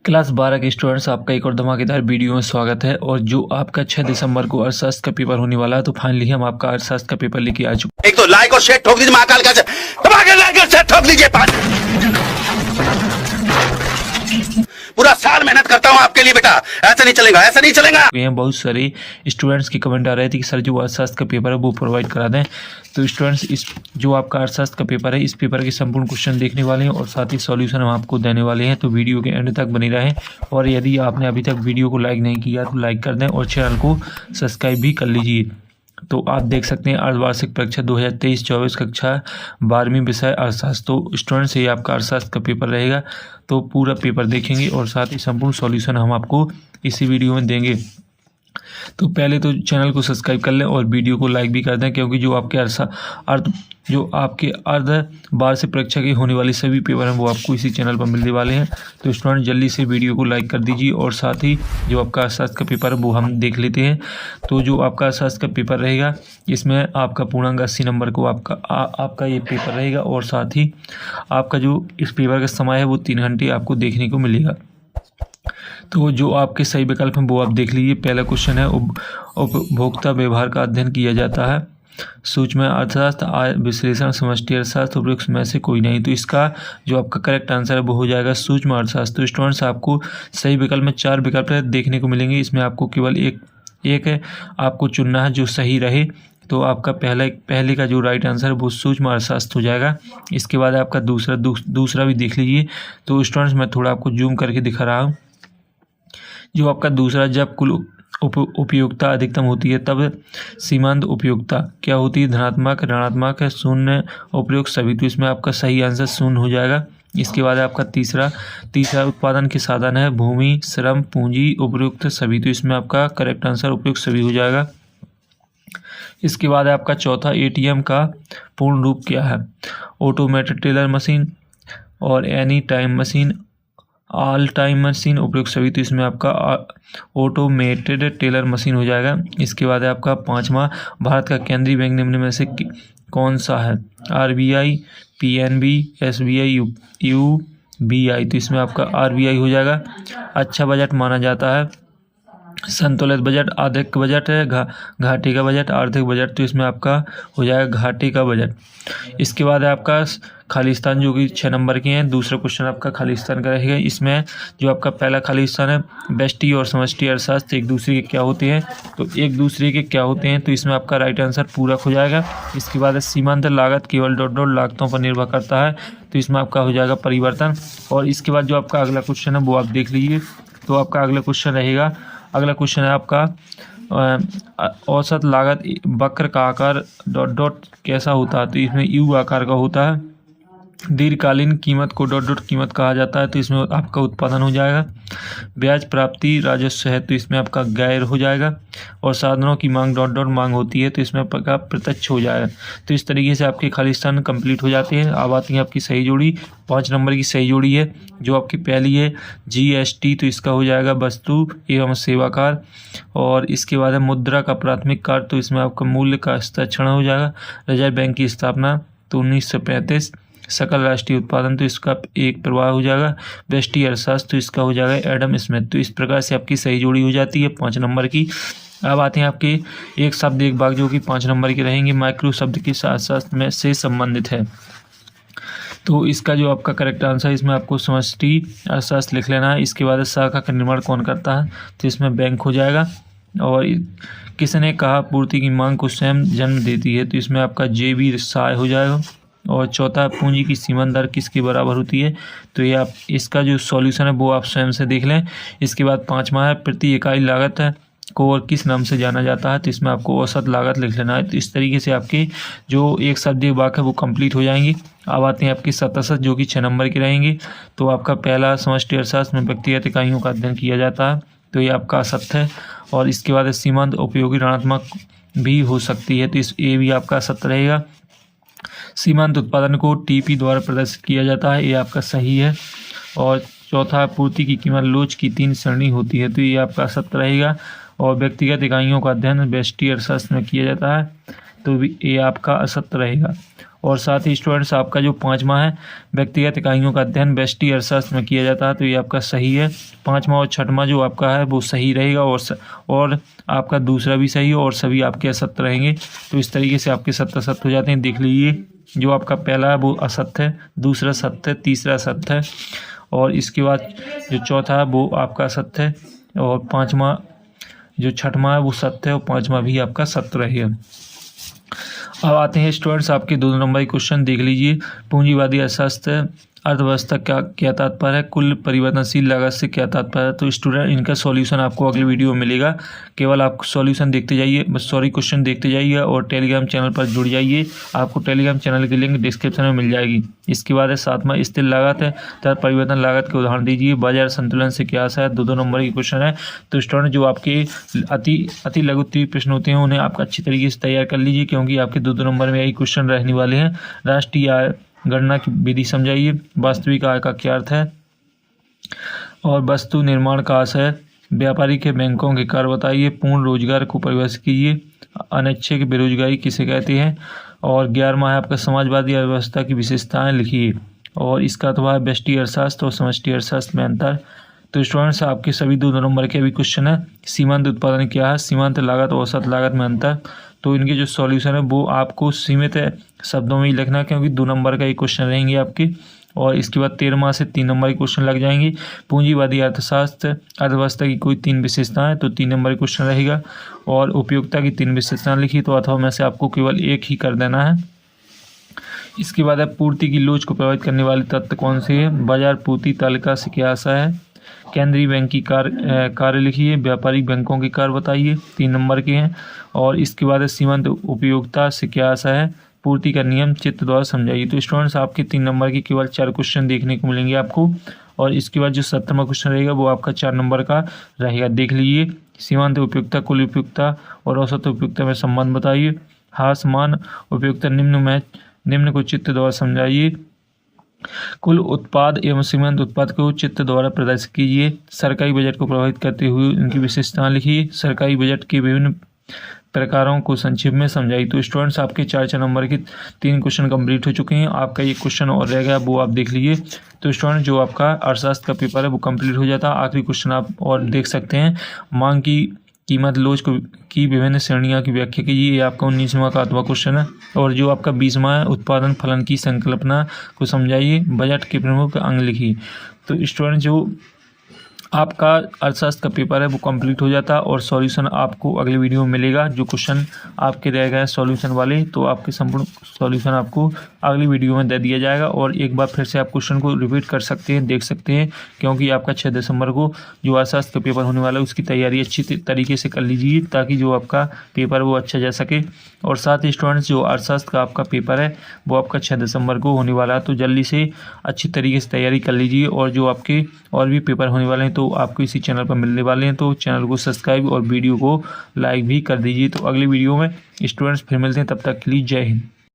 Class 12 के students, आपका एक और धमाकेदार वीडियो में स्वागत है। और जो आपका 6 दिसंबर को अर्थशास्त्र का पेपर होने वाला है, तो फाइनली हम आपका अर्थशास्त्र का पेपर लेके आ चुके। एक तो लाइक और शेयर ठोक दीजिए, महाकाल का लाइक और शेयर ठोक दीजिए। पूरा साल मेहनत करता हूँ आपके लिए बेटा, ऐसा नहीं चलेगा, ऐसा नहीं चलेगा। यहाँ बहुत सारे स्टूडेंट्स की कमेंट आ रहे थे कि सर जो अर्थशास्त्र का पेपर है वो प्रोवाइड करा दें। तो स्टूडेंट्स, इस जो आपका अर्थशास्त्र का पेपर है, इस पेपर के संपूर्ण क्वेश्चन देखने वाले हैं और साथ ही सॉल्यूशन हम आपको देने वाले हैं। तो वीडियो के एंड तक बने रहें। और यदि आपने अभी तक वीडियो को लाइक नहीं किया तो लाइक कर दें और चैनल को सब्सक्राइब भी कर लीजिए। तो आप देख सकते हैं अर्धवार्षिक परीक्षा 2023-24 कक्षा 12वीं विषय अर्थशास्त्र। तो स्टूडेंट्स, ये आपका अर्थशास्त्र का पेपर रहेगा। तो पूरा पेपर देखेंगे और साथ ही संपूर्ण सॉल्यूशन हम आपको इसी वीडियो में देंगे। तो पहले तो चैनल को सब्सक्राइब कर लें और वीडियो को लाइक भी कर दें, क्योंकि जो आपके अर्ध वार्षिक परीक्षा की होने वाली सभी पेपर हैं वो आपको इसी चैनल पर मिलने वाले हैं। तो स्टूडेंट, जल्दी से वीडियो को लाइक कर दीजिए और साथ ही जो आपका अर्थशास्त्र का पेपर है वो हम देख लेते हैं। तो जो आपका अर्थशास्त्र का पेपर रहेगा, इसमें आपका पूर्णांक 80 नंबर को आपका ये पेपर रहेगा। और साथ ही आपका जो इस पेपर का समय है वो 3 घंटे आपको देखने को मिलेगा। तो जो आपके सही विकल्प हैं वो आप देख लीजिए। पहला क्वेश्चन है, उपभोक्ता व्यवहार का अध्ययन किया जाता है। सूक्ष्म अर्थशास्त्र, आय विश्लेषण, समष्टि अर्थशास्त्र, उपयुक्त में से कोई नहीं। तो इसका जो आपका करेक्ट आंसर है वो हो जाएगा सूक्ष्म अर्थशास्त्र। तो स्टूडेंट्स, आपको सही विकल्प में 4 विकल्प देखने को मिलेंगे। इसमें आपको केवल एक आपको चुनना है जो सही रहे। तो आपका पहले का जो राइट आंसर है वो सूक्ष्म अर्थशास्त्र हो जाएगा। इसके बाद आपका दूसरा भी देख लीजिए। तो स्टूडेंट्स, मैं थोड़ा आपको जूम करके दिखा रहा हूँ। जो आपका दूसरा, जब कुल उपयोगिता अधिकतम होती है तब सीमांत उपयोगिता क्या होती है? धनात्मक, ऋणात्मक, शून्य, उपयुक्त, सभी। तो इसमें आपका सही आंसर शून्य हो जाएगा। इसके बाद आपका तीसरा उत्पादन के साधन है भूमि, श्रम, पूंजी, उपयुक्त, सभी। तो इसमें आपका करेक्ट आंसर उपयुक्त सभी हो जाएगा। इसके बाद आपका चौथा, एटीएम का पूर्ण रूप क्या है? ऑटोमेटेड टेलर मशीन और any time machine, all time machine, उपयुक्त सभी। तो इसमें आपका ऑटोमेटेड टेलर मशीन हो जाएगा। इसके बाद आपका 5वां, भारत का केंद्रीय बैंक निम्न में से कौन सा है? RBI, PNB, SBI, UBI. तो इसमें आपका आरबीआई हो जाएगा। अच्छा बजट माना जाता है संतुलित बजट, आर्थिक बजट है, घाटे का बजट, आर्थिक बजट। तो इसमें आपका हो जाएगा घाटे का बजट। इसके बाद आपका खालिस्तान, जो कि 6 नंबर के हैं। दूसरा क्वेश्चन आपका खालिस्तान का रहेगा। इसमें जो आपका पहला खालिस्तान है, व्यष्टि और समष्टि अर्थशास्त्र एक दूसरे के क्या होते हैं? तो एक दूसरे के क्या होते हैं? तो इसमें आपका राइट आंसर पूरक हो जाएगा। इसके बाद सीमांत लागत केवल लागतों पर निर्भर करता है। तो इसमें आपका हो जाएगा परिवर्तन। और इसके बाद जो आपका अगला क्वेश्चन है वो आप देख लीजिए। तो आपका अगला क्वेश्चन है आपका औसत लागत वक्र का आकार ... कैसा होता है? तो इसमें यू आकार का होता है। दीर्घकालीन कीमत को ... कीमत कहा जाता है। तो इसमें आपका उत्पादन हो जाएगा। ब्याज प्राप्ति राजस्व है। तो इसमें आपका गैर हो जाएगा। और साधनों की मांग ... मांग होती है। तो इसमें आपका प्रत्यक्ष हो जाएगा। तो इस तरीके से आपके खालिस्तान कंप्लीट हो जाते हैं। अब आती है आपकी सही जोड़ी। 5 नंबर की सही जोड़ी है जो आपकी पहली है जीएसटी। तो इसका हो जाएगा वस्तु एवं सेवा कर। और इसके बाद है मुद्रा का प्राथमिक कार्य। तो इसमें आपका मूल्य का हस्ताक्षर हो जाएगा। रिजर्व बैंक की स्थापना तो 1935। सकल राष्ट्रीय उत्पादन, तो इसका एक प्रवाह हो जाएगा। व्यष्टि अर्थशास्त्र, तो इसका हो जाएगा एडम स्मिथ। तो इस प्रकार से आपकी सही जोड़ी हो जाती है 5 नंबर की। अब आते हैं आपके एक शब्द एक भाग, जो कि 5 नंबर के रहेंगे। माइक्रो शब्द के अर्थशास्त्र में से संबंधित है। तो इसका जो आपका करेक्ट आंसर है, इसमें आपको समष्टि अर्थशास्त्र लिख लेना है। इसके बाद शाखा का निर्माण कौन करता है? तो इसमें बैंक हो जाएगा। और किसने कहा पूर्ति की मांग को स्वयं जन्म देती है? तो इसमें आपका जेबी साय हो जाएगा। और चौथा, पूंजी की सीमांत दर किसके बराबर होती है? तो ये आप इसका जो सॉल्यूशन है वो आप स्वयं से देख लें। इसके बाद 5वां है, प्रति इकाई लागत है को और किस नाम से जाना जाता है? तो इसमें आपको औसत लागत लिख लेना है। तो इस तरीके से आपके जो एक शब्द एक वाक्य है वो कंप्लीट हो जाएंगे। अब आते हैं आपके शतशत, जो कि 6 नंबर के रहेंगे। तो आपका पहला, समष्टि अर्थशास्त्र में व्यक्तिगत इकाइयों का अध्ययन किया जाता है। तो ये आपका असत्य है। और इसके बाद सीमांत उपयोगी ऋणात्मक भी हो सकती है। तो ये भी आपका असत्य रहेगा। सीमांत उत्पादन को टीपी द्वारा प्रदर्शित किया जाता है। ये आपका सही है। और चौथा, पूर्ति की कीमत लोच की 3 श्रेणी होती है। तो ये आपका असत्य रहेगा। और व्यक्तिगत इकाइयों का अध्ययन व्यष्टि अर्थशास्त्र में किया जाता है। तो ये आपका असत्य रहेगा। और साथ ही स्टूडेंट्स आपका जो 5वां है व्यक्तिगत इकाइयों का अध्ययन व्यष्टि अर्थशास्त्र में किया जाता है, तो ये आपका सही है। 5वां और 6वां जो आपका है वो सही रहेगा और आपका दूसरा भी सही है और सभी आपके असत्य रहेंगे। तो इस तरीके से आपके सत्य असत्य हो जाते हैं। देख लीजिए, जो आपका पहला है वो असत्य है, दूसरा सत्य है, तीसरा सत्य है और इसके बाद जो चौथा है वो आपका सत्य है और 5वां जो 6वां है वो सत्य है और 5वां भी आपका सत्य रहेगा। अब आते हैं स्टूडेंट्स आपके 2 नंबर क्वेश्चन। देख लीजिए, पूंजीवादी अर्थशास्त्र अर्थव्यवस्था क्या तात्पर्य है, कुल परिवर्तनशील लागत से क्या तात्पर्य है। तो स्टूडेंट इनका सॉल्यूशन आपको अगली वीडियो में मिलेगा। केवल आप सॉल्यूशन देखते जाइए, क्वेश्चन देखते जाइए और टेलीग्राम चैनल पर जुड़ जाइए। आपको टेलीग्राम चैनल की लिंक डिस्क्रिप्शन में मिल जाएगी। इसके बाद है 7वां स्थिर लागत है तथा परिवर्तन लागत के उदाहरण दीजिए। बाजार संतुलन से क्या आशा है। 2 नंबर की क्वेश्चन है। तो स्टूडेंट जो आपके अति लघु प्रश्न होते हैं उन्हें आप अच्छी तरीके से तैयार कर लीजिए, क्योंकि आपके 2 नंबर में यही क्वेश्चन रहने वाले हैं। राष्ट्रीय आय गणना की विधि समझाइए। वास्तविक आय का क्या अर्थ है और वस्तु निर्माण का आशय। व्यापारी के बैंकों के कार्य बताइए। पूर्ण रोजगार को परिभाषित कीजिए। अनैच्छिक बेरोजगारी किसे कहते हैं। और 11वां है आपका समाजवादी अर्थव्यवस्था की विशेषताएं लिखिए। और इसका अथवा व्यष्टि अर्थशास्त्र और समष्टि अर्थशास्त्र में अंतर। तो स्टूडेंट्स आपके सभी 2 नंबर के अभी क्वेश्चन है। सीमांत उत्पादन क्या है, सीमांत लागत और औसत लागत में अंतर। तो इनके जो सॉल्यूशन है वो आपको सीमित शब्दों में ही लिखना है, क्योंकि 2 नंबर का ये क्वेश्चन रहेंगे आपके। और इसके बाद 13वां से 3 नंबर के क्वेश्चन लग जाएंगे। पूंजीवादी अर्थशास्त्र अर्थव्यवस्था की कोई 3 विशेषताएं, तो 3 नंबर क्वेश्चन रहेगा। और उपयोगिता की 3 विशेषताएं लिखी, तो अथवा में से आपको केवल एक ही कर देना है। इसके बाद है पूर्ति की लोच को प्रभावित करने वाले तत्व कौन से हैं। बाजार पूर्ति तालिका से क्या आशा है। केंद्रीय बैंक की कार्य लिखिए। व्यापारिक बैंकों के कार्य बताइए, 3 नंबर के हैं। और इसके बाद है सीमांत उपयोगिता से क्या आशा है। पूर्ति का नियम चित्र द्वारा समझाइए। तो स्टूडेंट्स आपके 3 नंबर के केवल 4 क्वेश्चन देखने को मिलेंगे आपको। और इसके बाद जो 17वां क्वेश्चन रहेगा वो आपका 4 नंबर का रहेगा। देख लीजिए, सीमांत उपयोगिता, कुल उपयोगिता और औसत उपयोगिता में संबंध बताइए। हास मान उपयोगिता निम्न को चित्र द्वारा समझाइए। कुल उत्पाद एवं सीमांत उत्पाद को चित्र द्वारा प्रदर्शित कीजिए। सरकारी बजट को प्रभावित करते हुए उनकी विशेषताएं लिखिए। सरकारी बजट के विभिन्न प्रकारों को संक्षेप में समझाइए। तो स्टूडेंट्स आपके 4 नंबर के 3 क्वेश्चन कंप्लीट हो चुके हैं। आपका ये क्वेश्चन और रह गया, वो आप देख लीजिए। तो स्टूडेंट जो आपका अर्थशास्त्र का पेपर है वो कंप्लीट हो जाता है। आखिरी क्वेश्चन आप और देख सकते हैं। मांग की कीमत लोच की विभिन्न श्रेणियों की व्याख्या कीजिए। ये आपका 19वां का 8वां क्वेश्चन है। और जो आपका 20वां है उत्पादन फलन की संकल्पना को समझाइए। बजट के प्रमुख अंग लिखिए। तो स्टूडेंट जो आपका अर्थशास्त्र का पेपर है वो कंप्लीट हो जाता है और सॉल्यूशन आपको अगले वीडियो में मिलेगा। जो क्वेश्चन आपके रह गए सॉल्यूशन वाले, तो आपके संपूर्ण सॉल्यूशन आपको अगली वीडियो में दे दिया जाएगा। और एक बार फिर से आप क्वेश्चन को रिपीट कर सकते हैं, देख सकते हैं, क्योंकि आपका 6 दिसंबर को जो अर्थशास्त्र का पेपर होने वाला है उसकी तैयारी अच्छी तरीके से कर लीजिए, ताकि जो आपका पेपर है वो अच्छा जा सके। और साथ ही स्टूडेंट्स जो अर्थशास्त्र का आपका पेपर है वो आपका 6 दिसंबर को होने वाला है, तो जल्दी से अच्छी तरीके से तैयारी कर लीजिए। और जो आपके और भी पेपर होने वाले हैं तो आपको इसी चैनल पर मिलने वाले हैं, तो चैनल को सब्सक्राइब और वीडियो को लाइक भी कर दीजिए। तो अगली वीडियो में स्टूडेंट्स फिर मिलते हैं, तब तक के लिए जय हिंद।